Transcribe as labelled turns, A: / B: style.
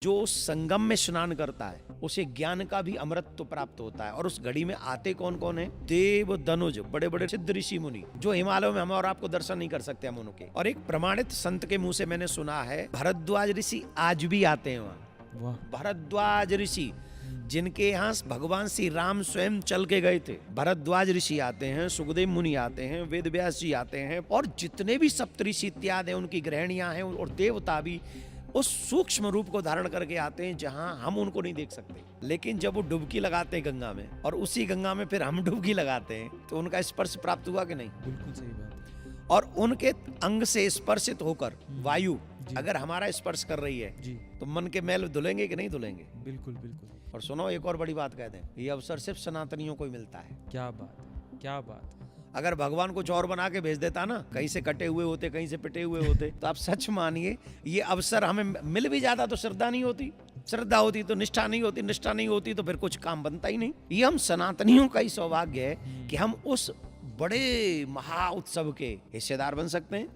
A: जो संगम में स्नान करता है उसे ज्ञान का भी अमृत प्राप्त होता है। और उस घड़ी में आते कौन कौन है? देव धनुज, बड़े बड़े सिद्ध ऋषि मुनि, जो हिमालयों में हम और आपको दर्शन नहीं कर सकते हम उनके। और एक प्रमाणित संत के मुंह से मैंने सुना है, भरद्वाज ऋषि आज भी आते हैं वहाँ। भरद्वाज ऋषि, जिनके यहाँ भगवान श्री राम स्वयं चल के गए थे, भरद्वाज ऋषि आते हैं, सुखदेव मुनि आते हैं, वेद व्यास जी आते हैं, और जितने भी सप्तऋषि इत्यादि हैं, उनकी गृहणियां हैं, और देवता भी उस सूक्ष्म रूप को धारण करके आते हैं जहां हम उनको नहीं देख सकते। लेकिन जब वो डुबकी लगाते हैं गंगा में, और उसी गंगा में फिर हम डुबकी लगाते हैं, तो उनका स्पर्श प्राप्त हुआ कि नहीं?
B: बिल्कुल सही बात।
A: और उनके अंग से स्पर्शित होकर वायु अगर हमारा स्पर्श कर रही है
B: जी,
A: तो मन के मैल धुलेंगे कि नहीं धुलेंगे?
B: बिल्कुल बिल्कुल।
A: और सुनो, एक और बड़ी बात कह दें, ये अवसर सिर्फ सनातनियों को ही मिलता है।
B: क्या बात, क्या बात।
A: अगर भगवान कुछ और बना के भेज देता ना, कहीं से कटे हुए होते, कहीं से पिटे हुए होते, तो आप सच मानिए ये अवसर हमें मिल भी जाता तो श्रद्धा नहीं होती, श्रद्धा होती तो निष्ठा नहीं होती, निष्ठा नहीं होती तो फिर कुछ काम बनता ही नहीं। ये हम सनातनियों का ही सौभाग्य है कि हम उस बड़े महा उत्सव के हिस्सेदार बन सकते हैं।